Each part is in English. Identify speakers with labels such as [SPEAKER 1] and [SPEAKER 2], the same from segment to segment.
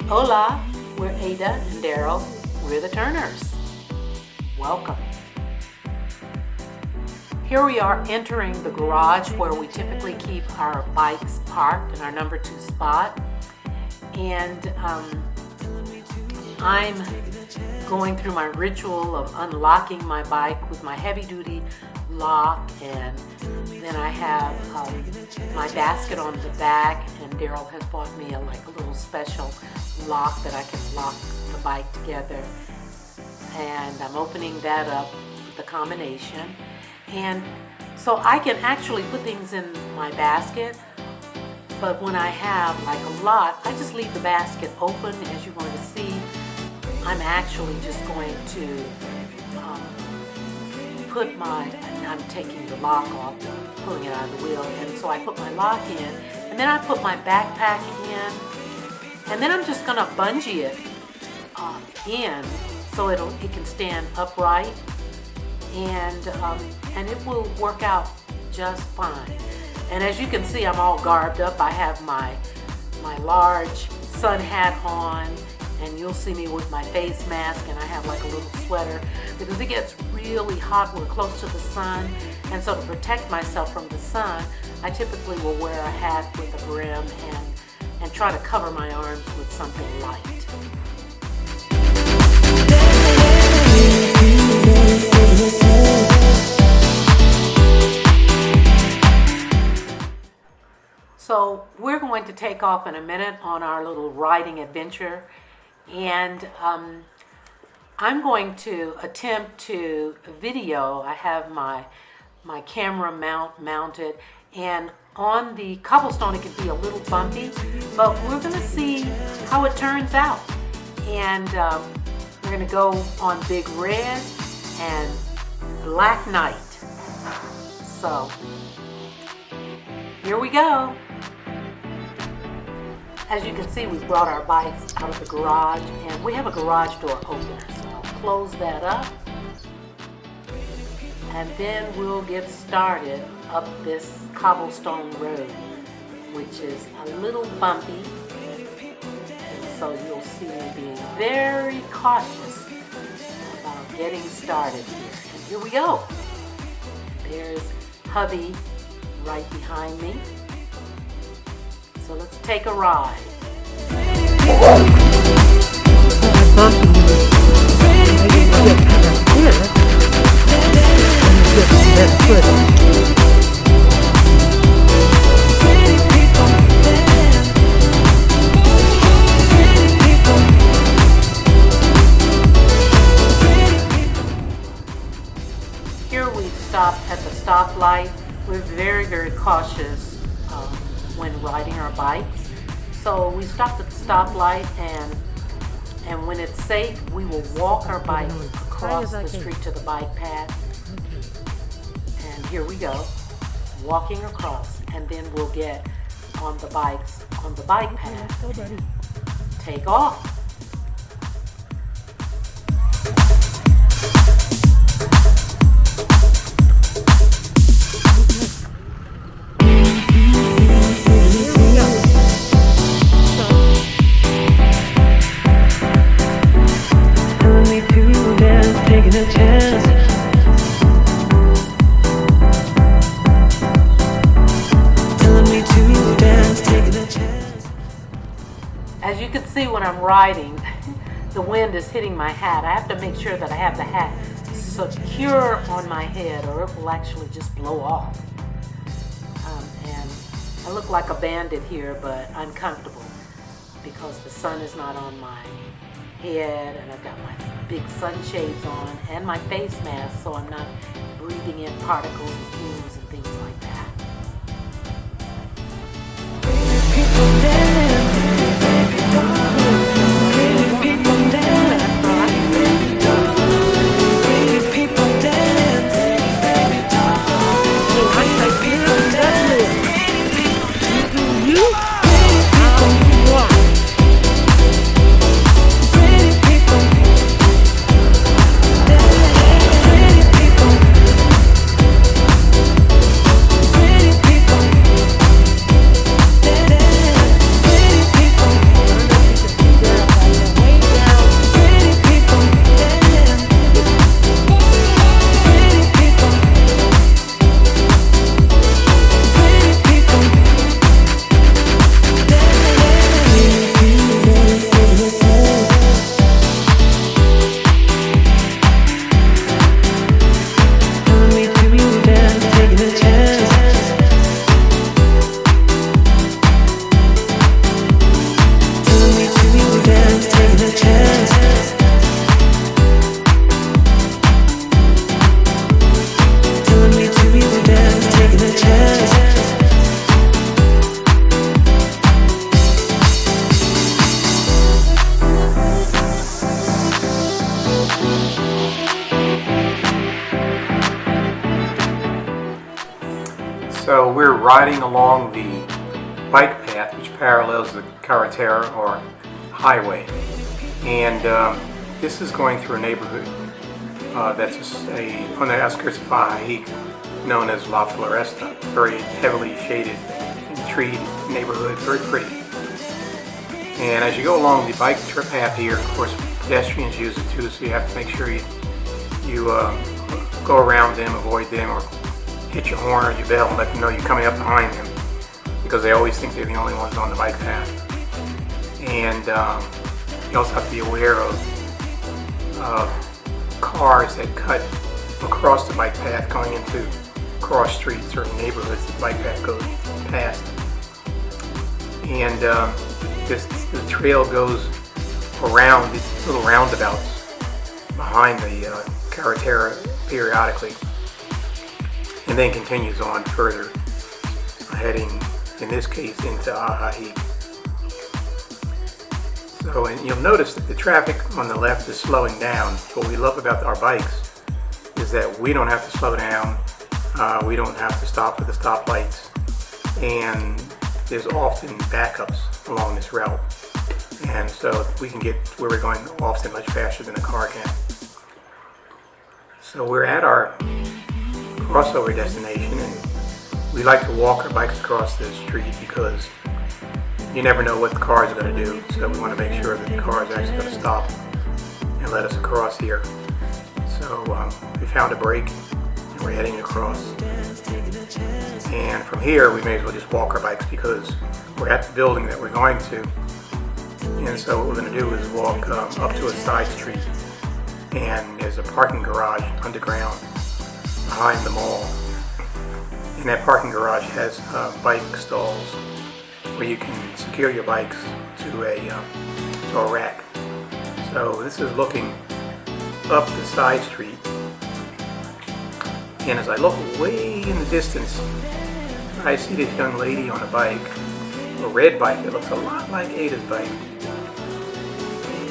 [SPEAKER 1] Hola, we're Ada and Daryl. We're the Turners. Welcome. Here we are entering the garage where we typically keep our bikes parked in our number 2 spot. And I'm going through my ritual of unlocking my bike with my heavy-duty lock, and then I have my basket on the back, and Daryl has bought me a little special lock that I can lock the bike together, and I'm opening that up with the combination, and so I can actually put things in my basket. But when I have a lot, I just leave the basket open. As you're going to see, I'm actually just going to I'm taking the lock off, pulling it out of the wheel, and so I put my lock in, and then I put my backpack in, and then I'm just going to bungee it in so it can stand upright, and it will work out just fine. And as you can see, I'm all garbed up. I have my large sun hat on, and you'll see me with my face mask, and I have a little sweater because it gets really hot. We're close to the sun, and so to protect myself from the sun, I typically will wear a hat with a brim and try to cover my arms with something light. So we're going to take off in a minute on our little riding adventure, and I'm going to attempt to video. I have my camera mounted, and on the cobblestone it can be a little bumpy, but we're going to see how it turns out. And we're going to go on Big Red and Black Knight. So here we go. As you can see, we brought our bikes out of the garage, and we have a garage door opener, so I'll close that up, and then we'll get started up this cobblestone road, which is a little bumpy, so you'll see me being very cautious about getting started here. And here we go. There's hubby right behind me. So let's take a ride. Here we stopped at the stoplight. We're very, very cautious when riding our bikes. So we stopped at the stoplight, and when it's safe, we will walk our bike across the street to the bike path. And here we go, walking across, and then we'll get on the bikes on the bike path. Take off. As you can see, when I'm riding, the wind is hitting my hat. I have to make sure that I have the hat secure on my head, or it will actually just blow off. And I look like a bandit here, but I'm comfortable because the sun is not on my head, and I've got my big sunshades on and my face mask, so I'm not breathing in particles and fumes and things like that.
[SPEAKER 2] we're riding along the bike path which parallels the carretera or highway, and this is going through a neighborhood that's on the outskirts of Baja, known as La Floresta. Very heavily shaded and treed neighborhood, very pretty. And as you go along the bike path here, of course, pedestrians use it too, so you have to make sure you go around them, avoid them, or hit your horn or your bell and let them know you're coming up behind them, because they always think they're the only ones on the bike path. And you also have to be aware of cars that cut across the bike path going into cross streets or neighborhoods that the bike path goes past. And the trail goes around these little roundabouts behind the carretera periodically, and then continues on further, heading in this case into Ajají. So, and you'll notice that the traffic on the left is slowing down. What we love about our bikes is that we don't have to slow down, we don't have to stop at the stoplights, and there's often backups along this route, and so we can get where we're going often much faster than a car can. So we're at our crossover destination, and we like to walk our bikes across the street because you never know what the cars are going to do, so we want to make sure that the car is actually going to stop and let us across here. So we found a break and we're heading across, and from here we may as well just walk our bikes because we're at the building that we're going to. And so what we're going to do is walk up to a side street, and there's a parking garage underground behind the mall, and that parking garage has bike stalls where you can secure your bikes to a rack. So this is looking up the side street, and as I look way in the distance, I see this young lady on a bike, a red bike that looks a lot like Ada's bike.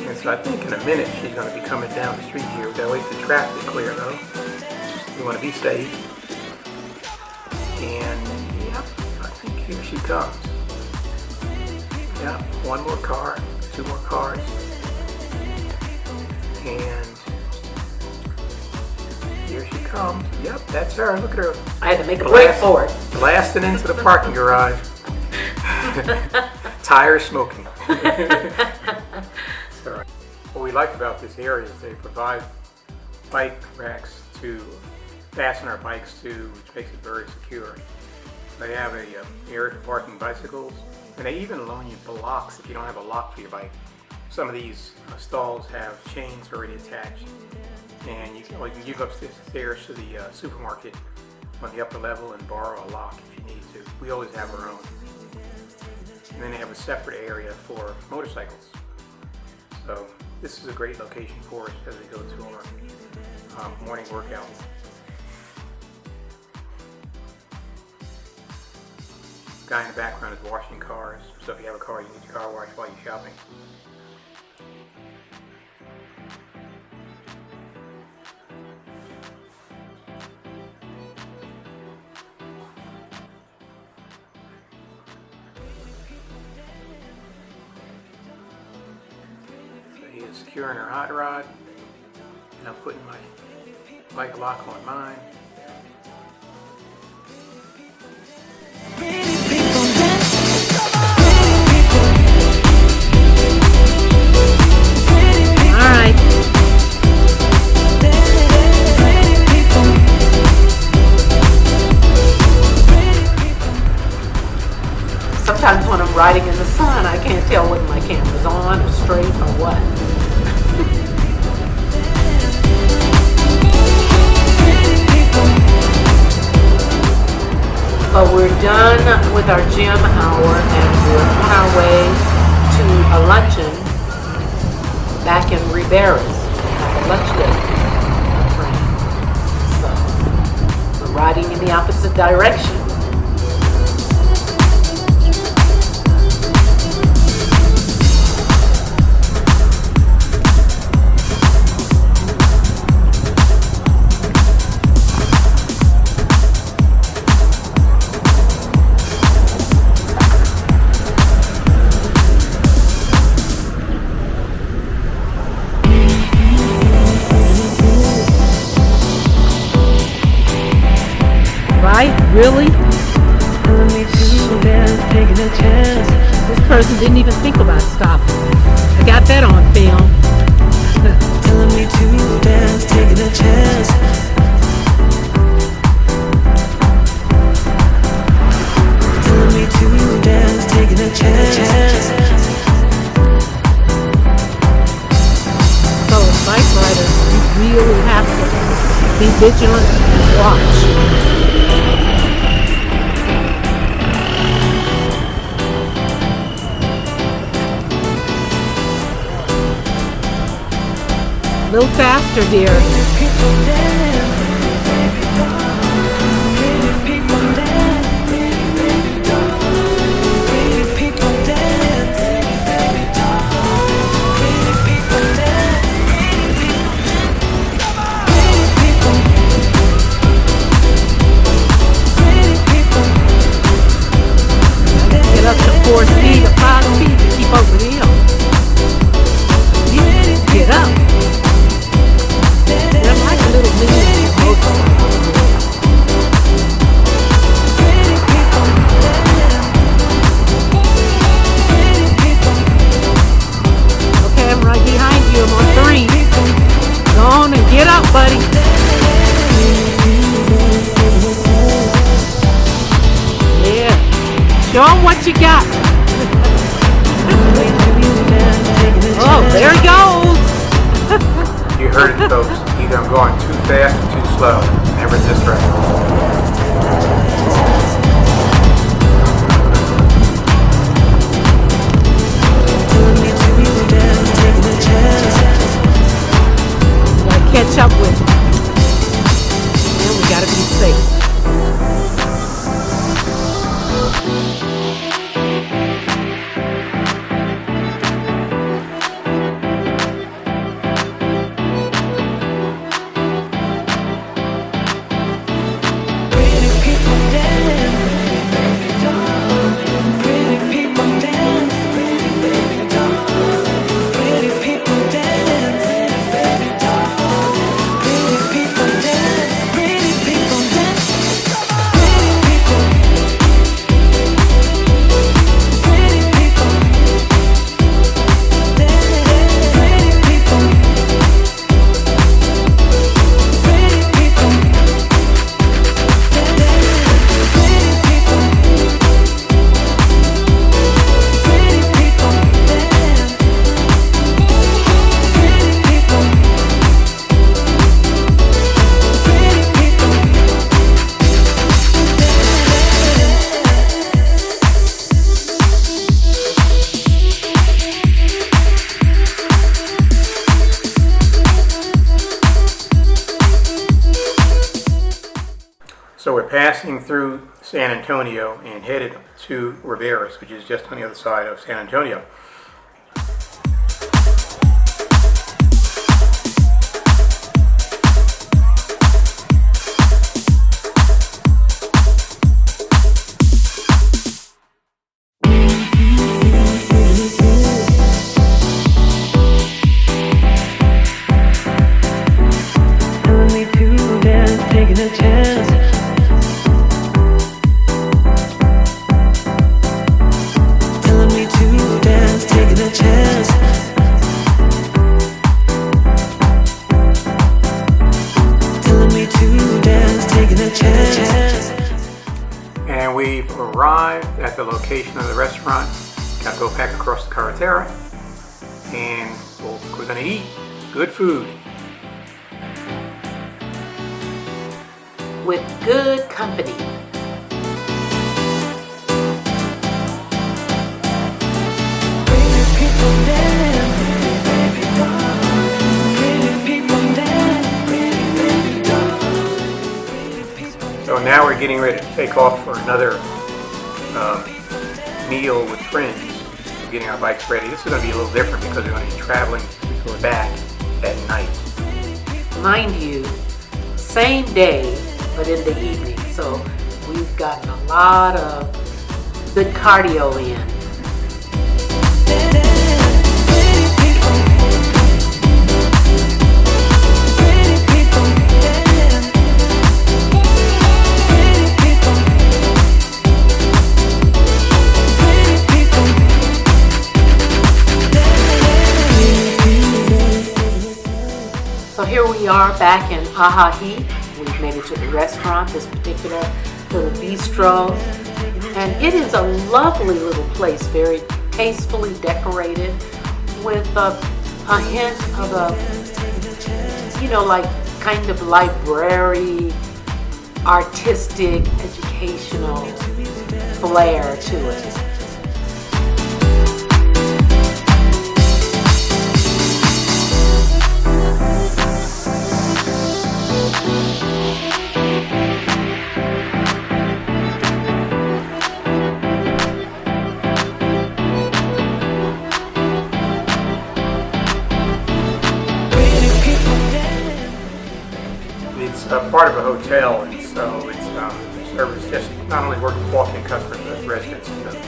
[SPEAKER 2] And so I think in a minute she's going to be coming down the street here. We've got to wait for the traffic to clear though. We want to be safe. And yep, I think here she comes. Yep, one more car, two more cars. And here she comes. Yep, that's her. Look at her.
[SPEAKER 1] I had to make a break for it.
[SPEAKER 2] Blasting into the parking garage. Tires smoking. So, what we like about this area is they provide bike racks to fasten our bikes to, which makes it very secure. They have a area for parking bicycles, and they even loan you blocks if you don't have a lock for your bike. Some of these stalls have chains already attached, and you can give upstairs to the supermarket on the upper level and borrow a lock if you need to. We always have our own. And then they have a separate area for motorcycles. So this is a great location for us as we go to our morning workout. Guy in the background is washing cars, so if you have a car, you need your car washed while you're shopping. Securing her hot rod, and I'm putting my bike lock on mine.
[SPEAKER 1] Alright. Sometimes when I'm riding in the sun, I can't tell whether my camera's on or straight or what. But we're done with our gym hour and we're on our way to a luncheon back in Ribera. Have a lunch date with my friend. So we're riding in the opposite direction. Really? This person didn't even think about stopping. I got that on film.
[SPEAKER 3] Telling me to dance, taking a chance. Telling me to dance, taking a chance.
[SPEAKER 1] So as bike riders, you really have to be vigilant and watch. A little faster, dear. Get up to 4 speed or 5 speed to keep up with him. Get up. They're like a little mini motorcycle. Okay, I'm right behind you. I'm on 3. Go on and get up, buddy. Yeah. Show 'em what you got. Oh, there he goes.
[SPEAKER 2] You heard it, folks. Either I'm going too fast or too slow. Never this right.
[SPEAKER 1] Gotta catch up with him. And we gotta be safe.
[SPEAKER 2] So we're passing through San Antonio and headed to Rivera's, which is just on the other side of San Antonio.
[SPEAKER 3] Telling me to dance, taking a chance. Telling me to dance, taking a chance. Telling me to dance, taking a chance.
[SPEAKER 2] And we've arrived at the location of the restaurant. Got to go back across the carretera. And we're going to eat good food.
[SPEAKER 1] With good company.
[SPEAKER 2] So now we're getting ready to take off for another meal with friends. We're getting our bikes ready. This is going to be a little different because we're going to be traveling before back at night.
[SPEAKER 1] Mind you, same day, but in the evening. So we've gotten a lot of good cardio in.
[SPEAKER 3] Pretty people,
[SPEAKER 1] here we are back in Ahahi. We've made it to the restaurant, this particular little bistro. And it is a lovely little place, very tastefully decorated with a hint of a, like kind of library, artistic, educational flair to it.
[SPEAKER 2] It's part of a hotel, and so it's service just not only working with walk-in customers, but residents of the hotel.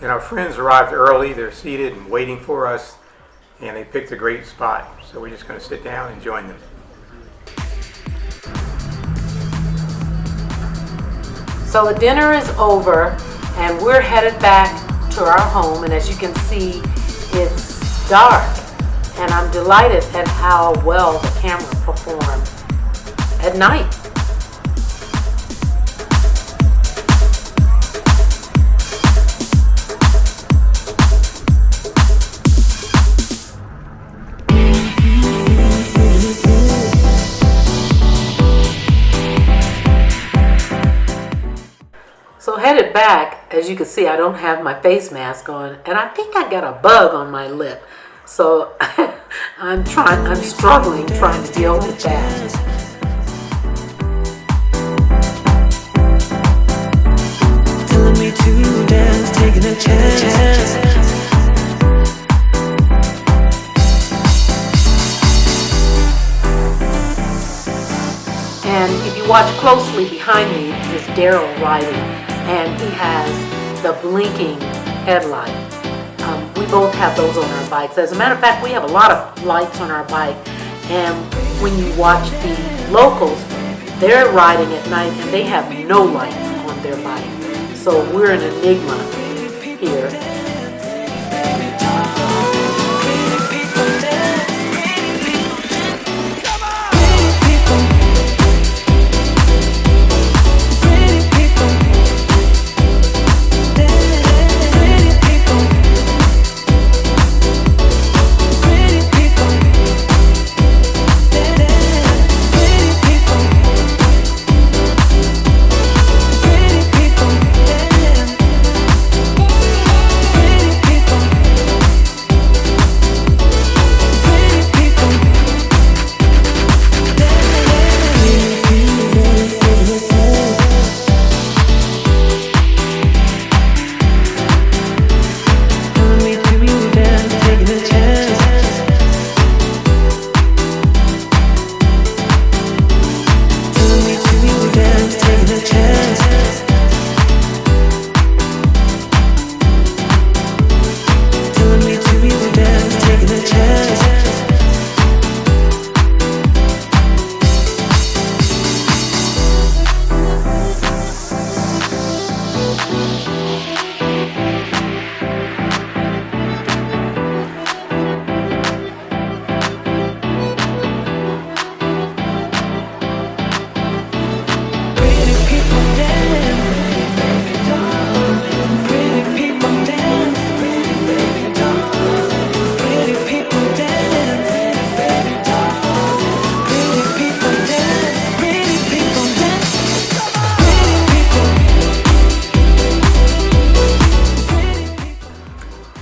[SPEAKER 2] And our friends arrived early. They're seated and waiting for us, and they picked a great spot. So we're just going to sit down and join them.
[SPEAKER 1] So the dinner is over, and we're headed back to our home. And as you can see, it's dark, and I'm delighted at how well the camera performed at night. So headed back, as you can see, I don't have my face mask on, and I think I got a bug on my lip. So I'm struggling trying to deal with that.
[SPEAKER 3] Telling me to dance, taking a chance.
[SPEAKER 1] And if you watch closely behind me is Daryl riding, and he has the blinking headlight. We both have those on our bikes. As a matter of fact, we have a lot of lights on our bike, and when you watch the locals, they're riding at night and they have no lights on their bike. So we're an enigma here.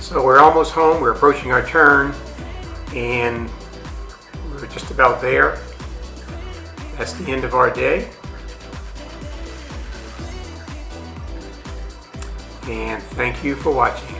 [SPEAKER 2] So we're almost home. We're approaching our turn, and we're just about there. That's the end of our day. And thank you for watching.